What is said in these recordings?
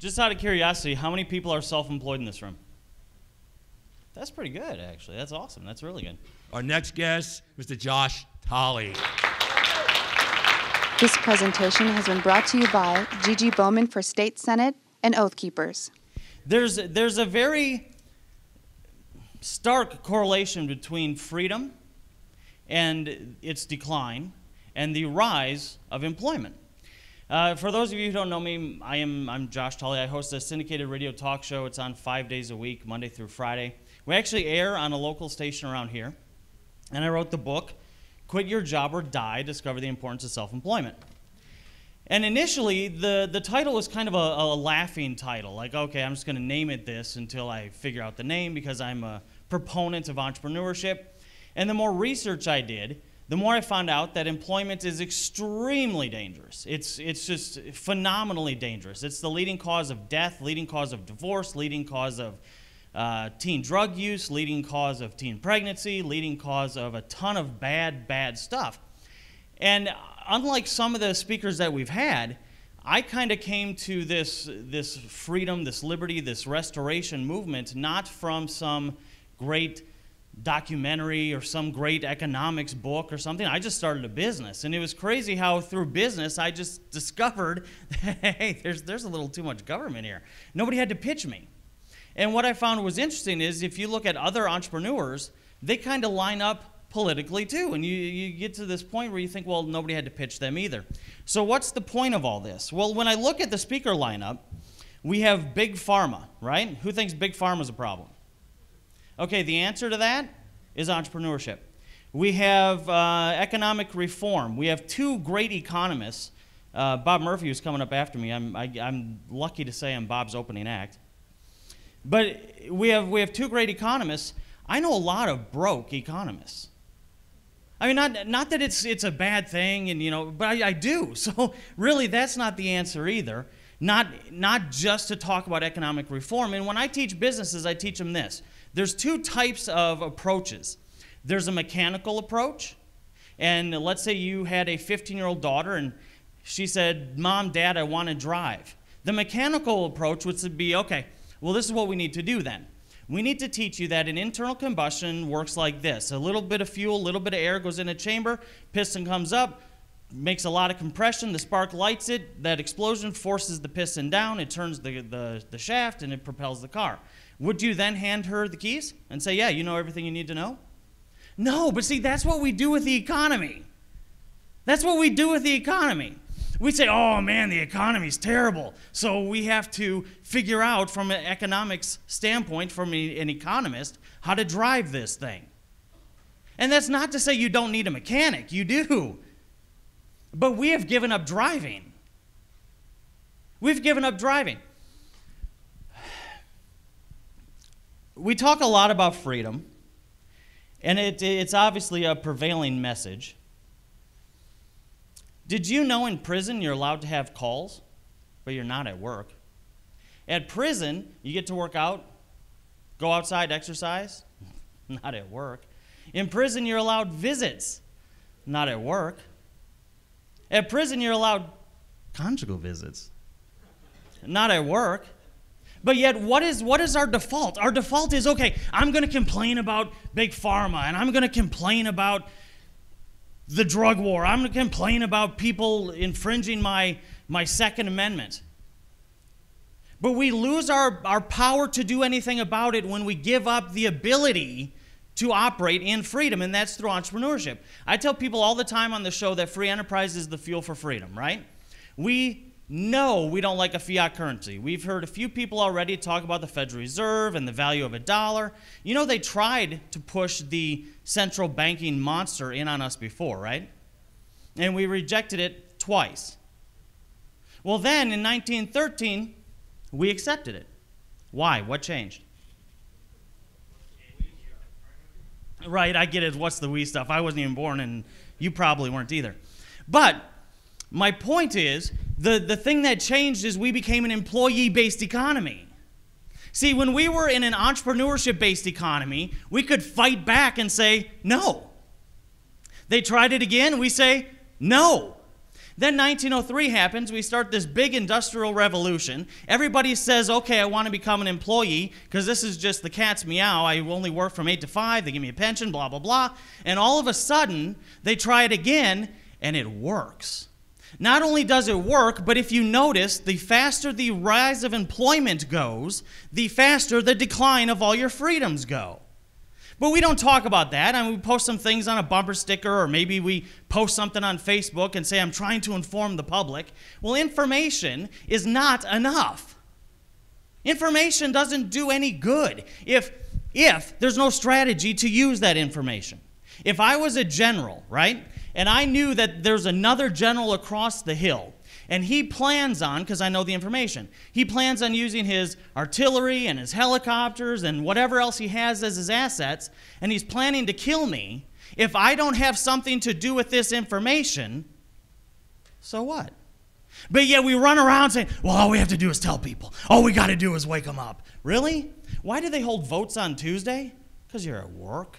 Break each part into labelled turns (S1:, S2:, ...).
S1: Just out of curiosity, how many people are self-employed in this room? That's pretty good, actually. That's awesome. That's really good.
S2: Our next guest, Mr. Josh Tolley.
S3: This presentation has been brought to you by Gigi Bowman for State Senate and Oath Keepers.
S1: There's a very stark correlation between freedom and its decline and the rise of employment. For those of you who don't know me, I'm Josh Tolley. I host a syndicated radio talk show. It's on 5 days a week, Monday through Friday. We actually air on a local station around here. And I wrote the book, Quit Your Job or Die, Discover the Importance of Self-Employment. And initially, the title was kind of a laughing title. Like, okay, I'm just going to name it this until I figure out the name because I'm a proponent of entrepreneurship. And the more research I did, the more I found out that employment is extremely dangerous. It's just phenomenally dangerous. It's the leading cause of death, leading cause of divorce, leading cause of teen drug use, leading cause of teen pregnancy, leading cause of a ton of bad stuff. And unlike some of the speakers that we've had, I kind of came to this freedom, this liberty, this restoration movement, not from some great documentary or some great economics book or something. I just started a business, and it was crazy how through business I just discovered that, hey, there's a little too much government here. Nobody had to pitch me. And what I found was interesting is if you look at other entrepreneurs, they kind of line up politically too, and you get to this point where you think, well, nobody had to pitch them either. So what's the point of all this? Well, when I look at the speaker lineup, we have big pharma, right? Who thinks big pharma is a problem? Okay, the answer to that is entrepreneurship. We have economic reform. We have two great economists. Bob Murphy, who's coming up after me. I'm lucky to say I'm Bob's opening act. But we have two great economists. I know a lot of broke economists. I mean, not that it's a bad thing, and but I do. So really, that's not the answer either. Not just to talk about economic reform. And when I teach businesses, I teach them this. There's two types of approaches. There's a mechanical approach, and let's say you had a 15-year-old daughter, and she said, Mom, Dad, I want to drive. The mechanical approach would be, okay, well, this is what we need to do then. We need to teach you that an internal combustion works like this. A little bit of fuel, a little bit of air goes in a chamber, piston comes up, makes a lot of compression, the spark lights it, that explosion forces the piston down, it turns the shaft, and it propels the car. Would you then hand her the keys and say, yeah, you know everything you need to know? No, but see, that's what we do with the economy. That's what we do with the economy. We say, oh man, the economy's terrible. So we have to figure out from an economics standpoint, from an economist, how to drive this thing. And that's not to say you don't need a mechanic. You do. But we have given up driving. We've given up driving. We talk a lot about freedom, and it's obviously a prevailing message. Did you know in prison you're allowed to have calls, but you're not at work? At prison, you get to work out, go outside, exercise, not at work. In prison, you're allowed visits, not at work. At prison, you're allowed conjugal visits, not at work. But yet, what is our default? Our default is, okay, I'm going to complain about big pharma, and I'm going to complain about the drug war. I'm going to complain about people infringing my Second Amendment. But we lose our power to do anything about it when we give up the ability to operate in freedom, and that's through entrepreneurship. I tell people all the time on the show that free enterprise is the fuel for freedom, right? We know we don't like a fiat currency. We've heard a few people already talk about the Federal Reserve and the value of a dollar. You know, they tried to push the central banking monster in on us before, right? And we rejected it twice. Well, then in 1913, we accepted it. Why? What changed? Right, I get it. What's the we stuff? I wasn't even born, and you probably weren't either. But my point is, the thing that changed is we became an employee-based economy. See, when we were in an entrepreneurship-based economy, we could fight back and say, no. They tried it again, we say, no. Then 1903 happens. We start this big industrial revolution. Everybody says, okay, I want to become an employee because this is just the cat's meow. I only work from 8 to 5. They give me a pension, blah, blah, blah. And all of a sudden, they try it again, and it works. Not only does it work, but if you notice, the faster the rise of employment goes, the faster the decline of all your freedoms go. But we don't talk about that. I mean, we post some things on a bumper sticker, or maybe we post something on Facebook and say, I'm trying to inform the public. Well, information is not enough. Information doesn't do any good if there's no strategy to use that information. If I was a general, right, and I knew that there's another general across the hill, and he plans on, because I know the information, he plans on using his artillery and his helicopters and whatever else he has as his assets, and he's planning to kill me. If I don't have something to do with this information, so what? But yet we run around saying, well, all we have to do is tell people. All we got to do is wake them up. Really? Why do they hold votes on Tuesday? Because you're at work.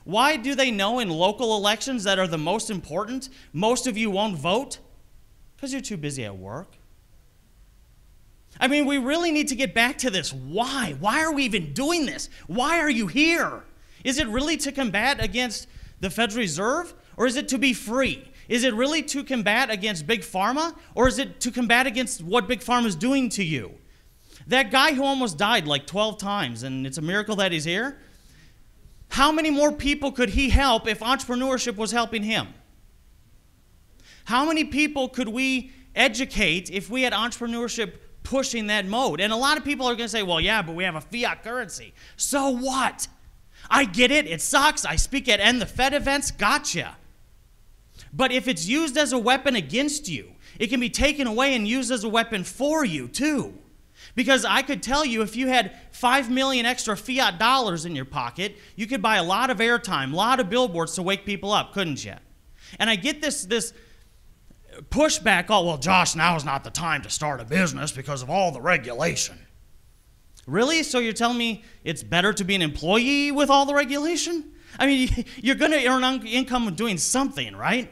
S1: Why do they know in local elections that are the most important, most of you won't vote? Because you're too busy at work. I mean, we really need to get back to this. Why? Why are we even doing this? Why are you here? Is it really to combat against the Federal Reserve? Or is it to be free? Is it really to combat against Big Pharma? Or is it to combat against what Big Pharma is doing to you? That guy who almost died like 12 times, and it's a miracle that he's here, how many more people could he help if entrepreneurship was helping him? How many people could we educate if we had entrepreneurship pushing that mode? And a lot of people are going to say, well, yeah, but we have a fiat currency. So what? I get it. It sucks. I speak at the Fed events. Gotcha. But if it's used as a weapon against you, it can be taken away and used as a weapon for you, too. Because I could tell you if you had 5 million extra fiat dollars in your pocket, you could buy a lot of airtime, a lot of billboards to wake people up, couldn't you? And I get this pushback, oh, well, Josh, now is not the time to start a business because of all the regulation. Really? So you're telling me it's better to be an employee with all the regulation? I mean, you're going to earn income doing something, right?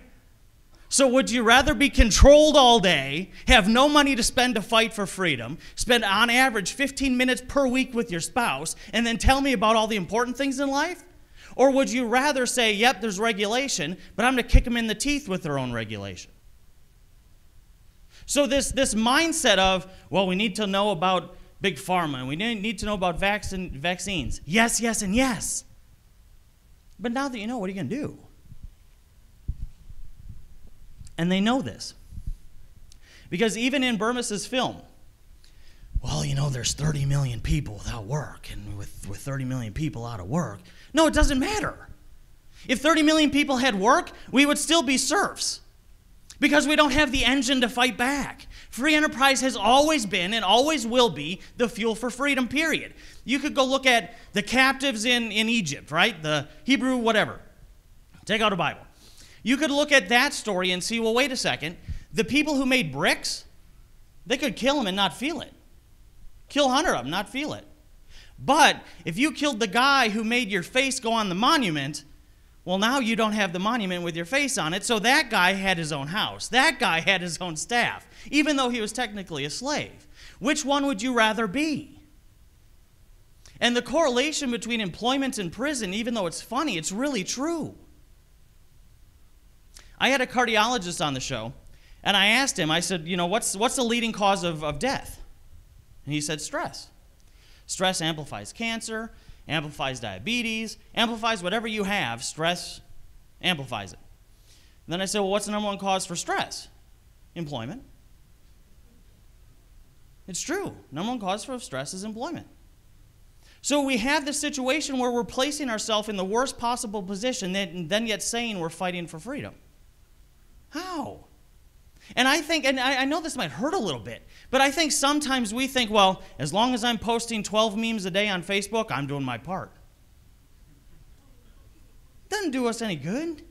S1: So would you rather be controlled all day, have no money to spend to fight for freedom, spend on average 15 minutes per week with your spouse, and then tell me about all the important things in life? Or would you rather say, yep, there's regulation, but I'm going to kick them in the teeth with their own regulation? So this mindset of, well, we need to know about Big Pharma, and we need to know about vaccines. Yes, yes, and yes. But now that you know, what are you going to do? And they know this. Because even in Burmes's film, well, you know, there's 30 million people without work, and with 30 million people out of work. No, it doesn't matter. If 30 million people had work, we would still be serfs. Because we don't have the engine to fight back. Free enterprise has always been and always will be the fuel for freedom, period. You could go look at the captives in Egypt, right? The Hebrew whatever. Take out a Bible. You could look at that story and see, well, wait a second. The people who made bricks, they could kill them and not feel it. Kill 100 of them, not feel it. But if you killed the guy who made your face go on the monument, well, now you don't have the monument with your face on it, so that guy had his own house. That guy had his own staff, even though he was technically a slave. Which one would you rather be? And the correlation between employment and prison, even though it's funny, it's really true. I had a cardiologist on the show, and I asked him, I said, you know, what's the leading cause of death? And he said, stress. Stress amplifies cancer, amplifies diabetes, amplifies whatever you have. Stress amplifies it. And then I said, well, what's the number one cause for stress? Employment. It's true. Number one cause for stress is employment. So we have this situation where we're placing ourselves in the worst possible position, then yet saying we're fighting for freedom. How? And I think, and I know this might hurt a little bit, but I think sometimes we think, well, as long as I'm posting 12 memes a day on Facebook, I'm doing my part. Doesn't do us any good.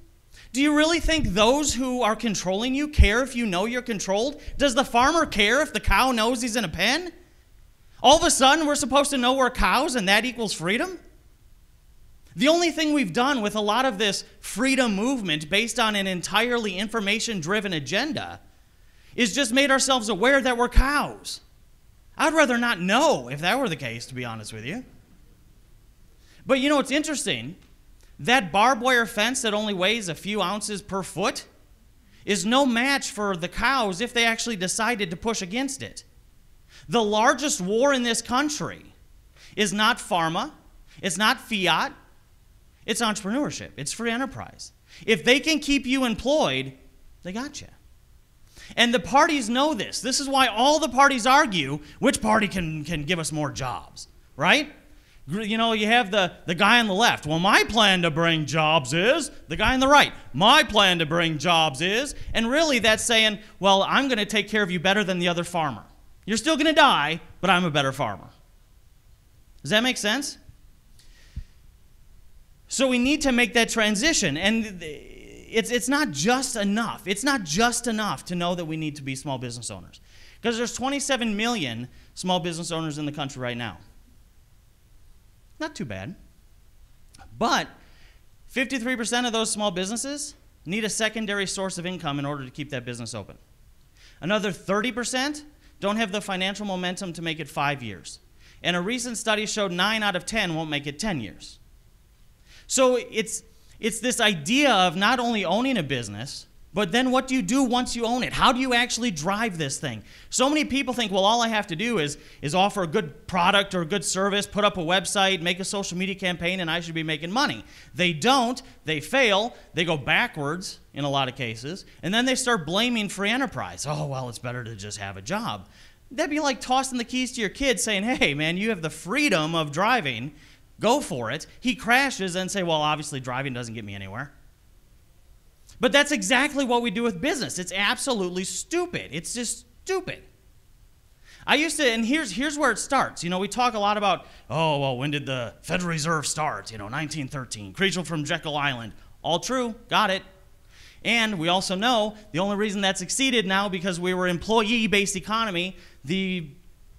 S1: Do you really think those who are controlling you care if you know you're controlled? Does the farmer care if the cow knows he's in a pen? All of a sudden, we're supposed to know we're cows and that equals freedom? The only thing we've done with a lot of this freedom movement based on an entirely information-driven agenda is just made ourselves aware that we're cows. I'd rather not know if that were the case, to be honest with you. But you know what's interesting? That barbed wire fence that only weighs a few ounces per foot is no match for the cows if they actually decided to push against it. The largest war in this country is not pharma, it's not fiat, it's entrepreneurship, it's free enterprise. If they can keep you employed, they got you. And the parties know this. This is why all the parties argue which party can give us more jobs, right? You know, you have the guy on the left. Well, my plan to bring jobs is. The guy on the right. My plan to bring jobs is. And really that's saying, well, I'm going to take care of you better than the other farmer. You're still going to die, but I'm a better farmer. Does that make sense? So we need to make that transition. And it's not just enough. It's not just enough to know that we need to be small business owners. Because there's 27 million small business owners in the country right now. Not too bad. But 53% of those small businesses need a secondary source of income in order to keep that business open. Another 30% don't have the financial momentum to make it 5 years. And a recent study showed 9 out of 10 won't make it 10 years. So it's this idea of not only owning a business, but then what do you do once you own it? How do you actually drive this thing? So many people think, well, all I have to do is offer a good product or a good service, put up a website, make a social media campaign, and I should be making money. They don't. They fail. They go backwards in a lot of cases. And then they start blaming free enterprise. Oh, well, it's better to just have a job. That'd be like tossing the keys to your kid saying, hey, man, you have the freedom of driving. Go for it. He crashes and say, well, obviously driving doesn't get me anywhere. But that's exactly what we do with business. It's absolutely stupid. It's just stupid. I used to, and here's where it starts. You know, we talk a lot about, oh, well, when did the Federal Reserve start? You know, 1913. Creature from Jekyll Island. All true. Got it. And we also know the only reason that succeeded now because we were employee-based economy. The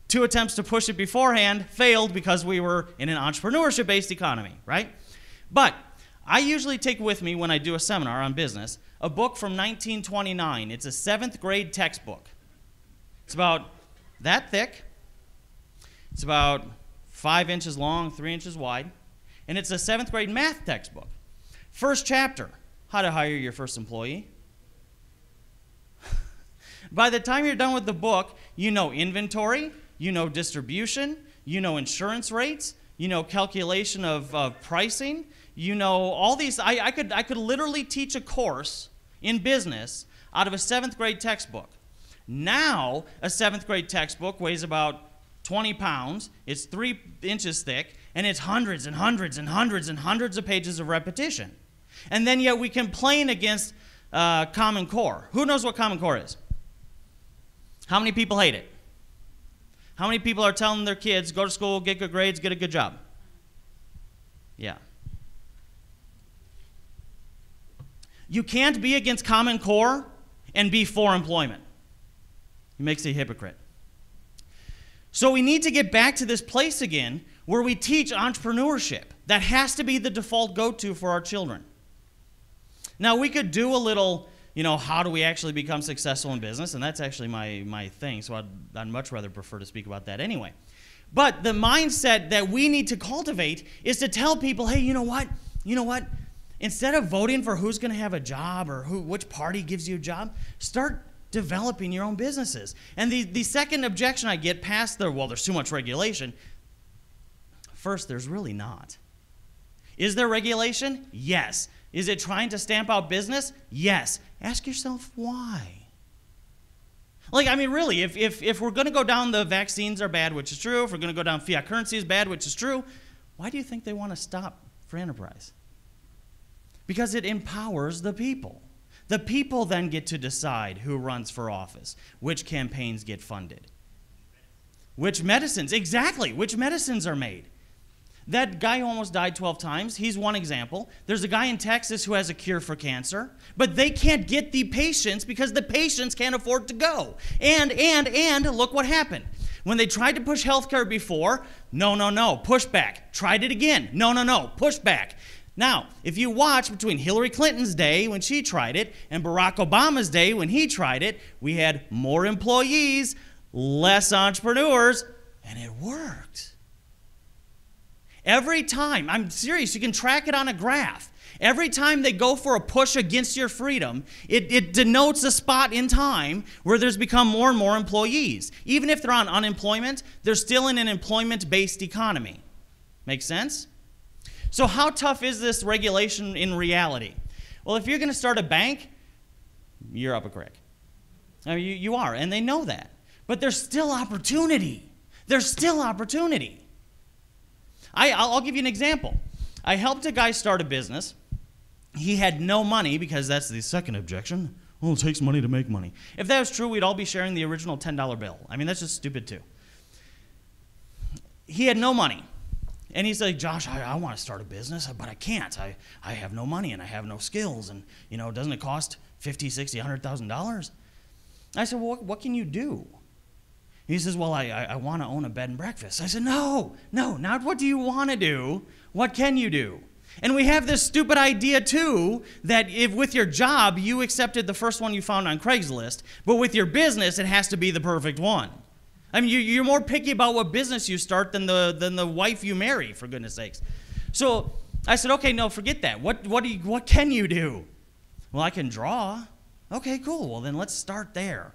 S1: 2 attempts to push it beforehand failed because we were in an entrepreneurship-based economy, right? But I usually take with me when I do a seminar on business a book from 1929. It's a 7th grade textbook. It's about that thick. It's about 5 inches long, 3 inches wide. And it's a 7th grade math textbook. First chapter, how to hire your first employee. By the time you're done with the book, you know inventory, you know distribution, you know insurance rates, you know calculation of pricing. You know, all these, I could literally teach a course in business out of a 7th grade textbook. Now, a 7th grade textbook weighs about 20 pounds, it's 3 inches thick, and it's hundreds and hundreds and hundreds and hundreds of pages of repetition. And then yet we complain against Common Core. Who knows what Common Core is? How many people hate it? How many people are telling their kids, go to school, get good grades, get a good job? Yeah. You can't be against Common Core and be for employment. It makes you a hypocrite. So we need to get back to this place again where we teach entrepreneurship. That has to be the default go-to for our children. Now, we could do a little, you know, how do we actually become successful in business? And that's actually my thing, so I'd much rather prefer to speak about that anyway. But the mindset that we need to cultivate is to tell people, hey, you know what? You know what? Instead of voting for who's going to have a job or which party gives you a job, start developing your own businesses. And the second objection I get past well, there's too much regulation. First, there's really not. Is there regulation? Yes. Is it trying to stamp out business? Yes. Ask yourself why. Like, I mean, really, if we're going to go down the vaccines are bad, which is true, if we're going to go down fiat currency is bad, which is true, why do you think they want to stop free enterprise? Because it empowers the people. The people then get to decide who runs for office, which campaigns get funded, which medicines, exactly, which medicines are made. That guy who almost died 12 times, he's one example. There's a guy in Texas who has a cure for cancer, but they can't get the patients because the patients can't afford to go. And look what happened. When they tried to push health care before, no, no, no, pushback. Tried it again. No, no, no, pushback. Now, if you watch between Hillary Clinton's day when she tried it and Barack Obama's day when he tried it, we had more employees, less entrepreneurs, and it worked. Every time, I'm serious, you can track it on a graph. Every time they go for a push against your freedom, it denotes a spot in time where there's become more and more employees. Even if they're on unemployment, they're still in an employment-based economy. Make sense? So how tough is this regulation in reality? Well, if you're going to start a bank, you're up a creek. I mean, you are, and they know that. But there's still opportunity. There's still opportunity. I'll give you an example. I helped a guy start a business. He had no money, because that's the second objection. Well, it takes money to make money. If that was true, we'd all be sharing the original $10 bill. I mean, that's just stupid too. He had no money. And he's like, Josh, I want to start a business, but I can't. I have no money and I have no skills. And, doesn't it cost $50,000, $60,000, $100,000? I said, well, what can you do? He says, well, I want to own a bed and breakfast. I said, no, not what do you want to do? What can you do? And we have this stupid idea, too, that if with your job, you accepted the first one you found on Craigslist, but with your business, it has to be the perfect one. I mean, you're more picky about what business you start than the wife you marry, for goodness sakes. So I said, okay, no, forget that. What can you do? Well, I can draw. Okay, cool. Well, then let's start there.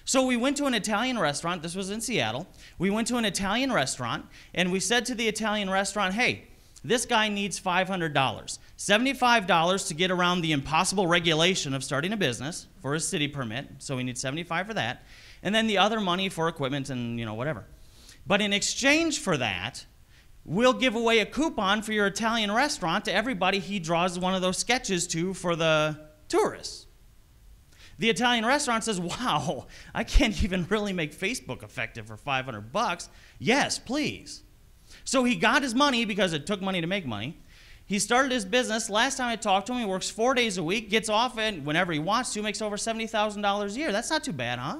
S1: So we went to an Italian restaurant. This was in Seattle. We went to an Italian restaurant, and we said to the Italian restaurant, hey, this guy needs $500, $75 to get around the impossible regulation of starting a business for his city permit, so we need $75 for that, and then the other money for equipment and, whatever. But in exchange for that, we'll give away a coupon for your Italian restaurant to everybody he draws one of those sketches to for the tourists. The Italian restaurant says, wow, I can't even really make Facebook effective for $500. Yes, please. So he got his money because it took money to make money. He started his business. Last time I talked to him, he works 4 days a week, gets off it whenever he wants to, makes over $70,000 a year. That's not too bad, huh?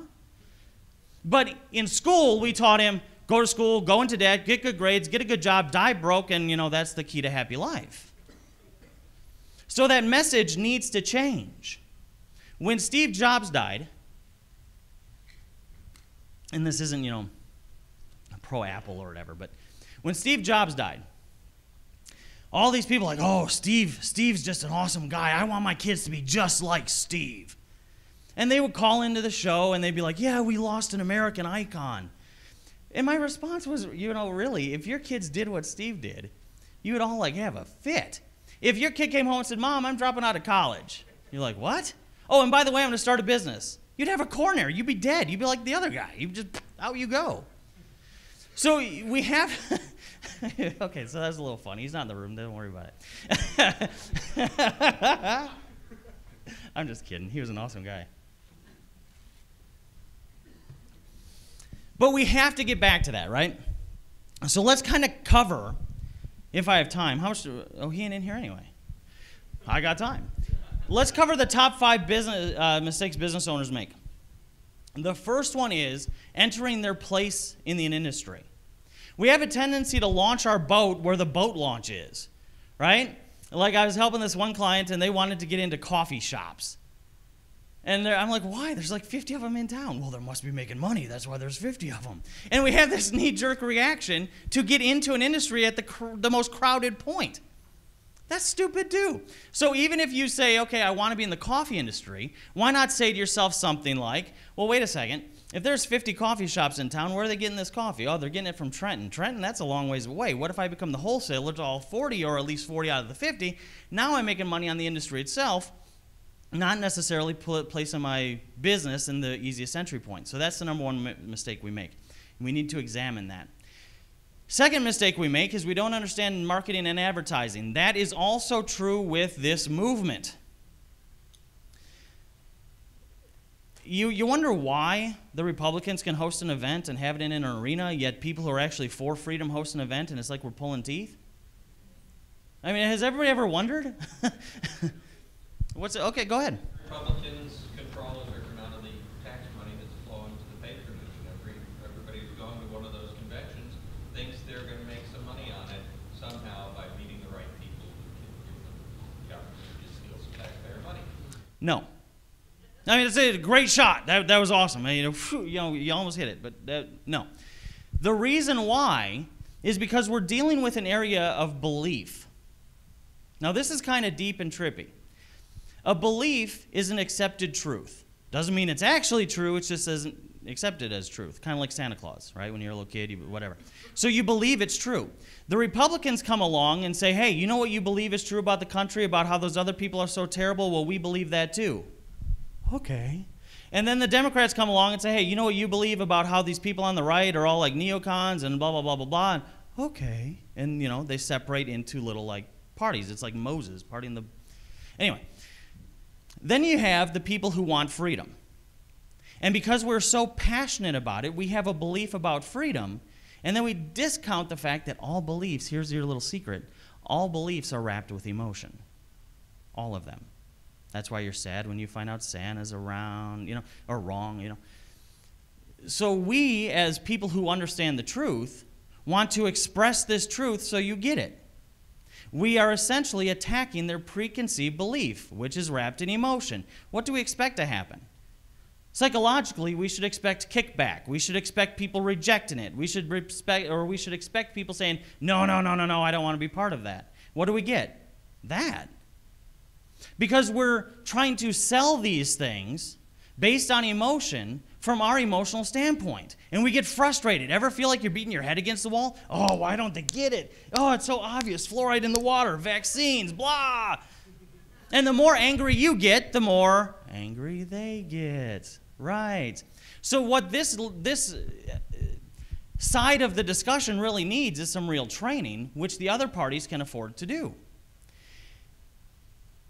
S1: But in school, we taught him, go to school, go into debt, get good grades, get a good job, die broke, and, that's the key to happy life. So that message needs to change. When Steve Jobs died, and this isn't, pro-Apple or whatever, but when Steve Jobs died, all these people are like, oh, Steve's just an awesome guy. I want my kids to be just like Steve. And they would call into the show, and they'd be like, yeah, we lost an American icon. And my response was, really, if your kids did what Steve did, you would all, have a fit. If your kid came home and said, Mom, I'm dropping out of college, you're like, what? Oh, and by the way, I'm going to start a business. You'd have a coronary. You'd be dead. You'd be like the other guy. You just, out you go. So we have, okay, so that's a little funny. He's not in the room. Don't worry about it. I'm just kidding. He was an awesome guy. But we have to get back to that, right? So let's kind of cover, if I have time. How much he ain't in here anyway. I got time. Let's cover the top 5 mistakes business owners make. The first one is entering their place in the industry. We have a tendency to launch our boat where the boat launch is, right? Like I was helping this one client, and they wanted to get into coffee shops. And I'm like, why? There's 50 of them in town. Well, they must be making money. That's why there's 50 of them. And we have this knee-jerk reaction to get into an industry at the most crowded point. That's stupid too. So even if you say, okay, I want to be in the coffee industry, why not say to yourself something like, well, wait a second. If there's 50 coffee shops in town, where are they getting this coffee? Oh, they're getting it from Trenton. Trenton, that's a long ways away. What if I become the wholesaler to all 40, or at least 40 out of the 50? Now I'm making money on the industry itself, not necessarily placing my business in the easiest entry point. So that's the number one mistake we make. We need to examine that. Second mistake we make is we don't understand marketing and advertising. That is also true with this movement. You wonder why the Republicans can host an event and have it in an arena, yet people who are actually for freedom host an event and it's like we're pulling teeth? I mean, has everybody ever wondered? Okay, go ahead.
S4: Republicans control a certain amount of the tax money that's flowing to the patronage, and everybody who's going to thinks they're going to make some money on it somehow by meeting the right people who can give them the opportunity to steal some taxpayer money.
S1: No. I mean, it's a great shot. That was awesome. I mean, you almost hit it, but no. The reason why is because we're dealing with an area of belief. Now, this is kind of deep and trippy. A belief is an accepted truth. Doesn't mean it's actually true, it just isn't accepted as truth. Kind of like Santa Claus, right? When you're a little kid, whatever. So you believe it's true. The Republicans come along and say, hey, you know what you believe is true about the country, about how those other people are so terrible? Well, we believe that too. Okay. And then the Democrats come along and say, hey, you know what you believe about how these people on the right are all like neocons and blah, blah, blah, blah, blah. And, okay. And, they separate into little, like, parties. It's like Moses partying the... Anyway. Then you have the people who want freedom. And because we're so passionate about it, we have a belief about freedom, and then we discount the fact that all beliefs, here's your little secret, all beliefs are wrapped with emotion. All of them. That's why you're sad when you find out Santa's around, or wrong, So we, as people who understand the truth, want to express this truth so you get it. We are essentially attacking their preconceived belief, which is wrapped in emotion. What do we expect to happen? Psychologically, we should expect kickback. We should expect people rejecting it. We should expect people saying, no, no, no, no, no, I don't want to be part of that. What do we get? That. Because we're trying to sell these things based on emotion from our emotional standpoint. And we get frustrated. Ever feel like you're beating your head against the wall? Oh, why don't they get it? Oh, it's so obvious. Fluoride in the water, vaccines, blah. And the more angry you get, the more angry they get. Right. So what this side of the discussion really needs is some real training, which the other parties can afford to do.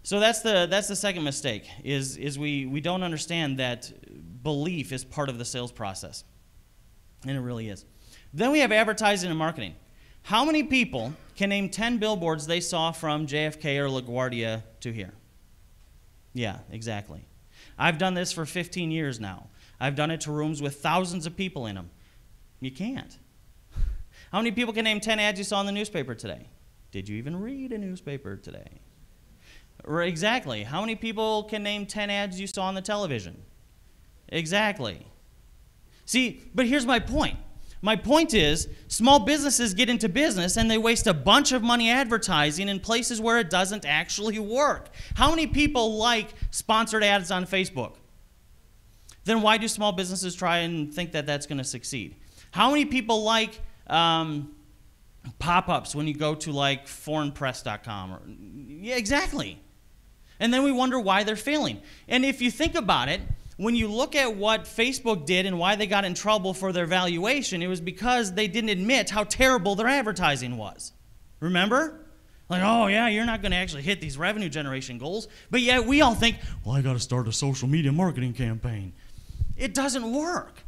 S1: So that's the second mistake, is we don't understand that belief is part of the sales process. And it really is. Then we have advertising and marketing. How many people can name 10 billboards they saw from JFK or LaGuardia to here? Yeah, exactly. I've done this for 15 years now. I've done it to rooms with thousands of people in them. You can't. How many people can name 10 ads you saw in the newspaper today? Did you even read a newspaper today? Exactly. How many people can name 10 ads you saw on the television? Exactly. See, but here's my point. My point is, small businesses get into business and they waste a bunch of money advertising in places where it doesn't actually work. How many people like sponsored ads on Facebook? Then why do small businesses try and think that that's going to succeed? How many people like pop-ups when you go to like foreignpress.com? Yeah, exactly. And then we wonder why they're failing. And if you think about it, when you look at what Facebook did and why they got in trouble for their valuation, it was because they didn't admit how terrible their advertising was. Remember? Like, oh yeah, you're not going to actually hit these revenue generation goals. But yet we all think, well, I got to start a social media marketing campaign. It doesn't work.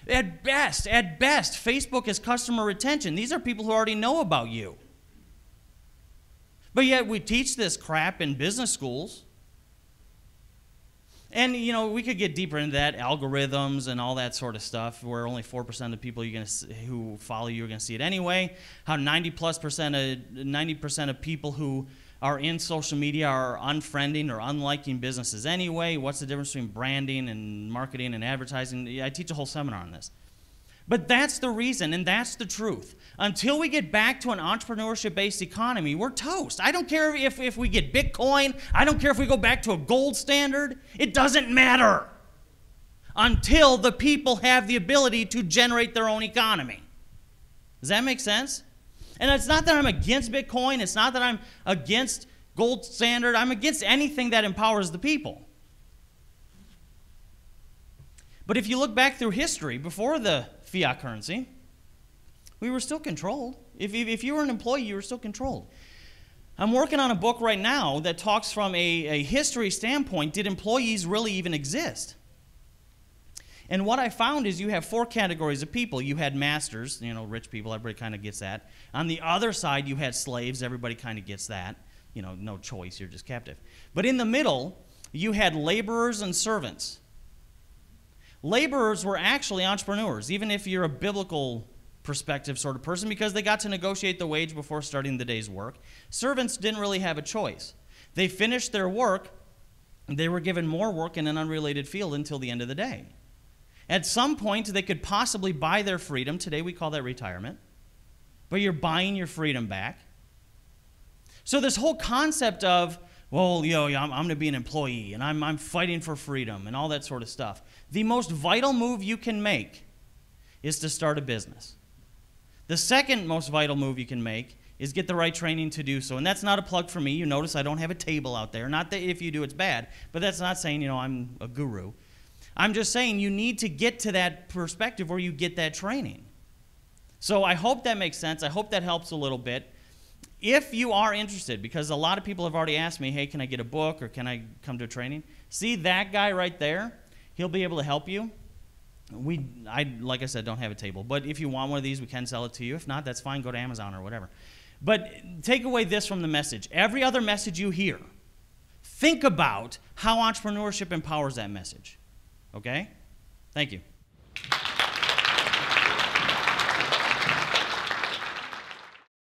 S1: At best, Facebook is customer retention. These are people who already know about you. But yet we teach this crap in business schools. And, we could get deeper into that, algorithms and all that sort of stuff, where only 4% of the people who follow you are going to see it anyway. How 90% of people who are in social media are unfriending or unliking businesses anyway. What's the difference between branding and marketing and advertising? I teach a whole seminar on this. But that's the reason, and that's the truth. Until we get back to an entrepreneurship-based economy, we're toast. I don't care if we get Bitcoin. I don't care if we go back to a gold standard. It doesn't matter until the people have the ability to generate their own economy. Does that make sense? And it's not that I'm against Bitcoin. It's not that I'm against gold standard. I'm against anything that empowers the people. But if you look back through history, before the fiat currency, we were still controlled. If you were an employee, you were still controlled. I'm working on a book right now that talks from a history standpoint. Did employees really even exist? And what I found is you have 4 categories of people. You had masters, rich people, everybody kind of gets that. On the other side, you had slaves, everybody kind of gets that. No choice, you're just captive. But in the middle, you had laborers and servants. Laborers were actually entrepreneurs. Even if you're a biblical perspective sort of person because they got to negotiate the wage before starting the day's work. Servants didn't really have a choice. They finished their work. They were given more work in an unrelated field until the end of the day. At some point, they could possibly buy their freedom. Today, we call that retirement. But you're buying your freedom back. So this whole concept of, well, I'm going to be an employee, and I'm fighting for freedom, and all that sort of stuff. The most vital move you can make is to start a business. The second most vital move you can make is get the right training to do so. And that's not a plug for me. You notice I don't have a table out there. Not that if you do, it's bad. But that's not saying, I'm a guru. I'm just saying you need to get to that perspective where you get that training. So I hope that makes sense. I hope that helps a little bit. If you are interested, because a lot of people have already asked me, hey, can I get a book or can I come to a training? See that guy right there? He'll be able to help you. Like I said, don't have a table. But if you want one of these, we can sell it to you. If not, that's fine. Go to Amazon or whatever. But take away this from the message. Every other message you hear, think about how entrepreneurship empowers that message. Okay? Thank you.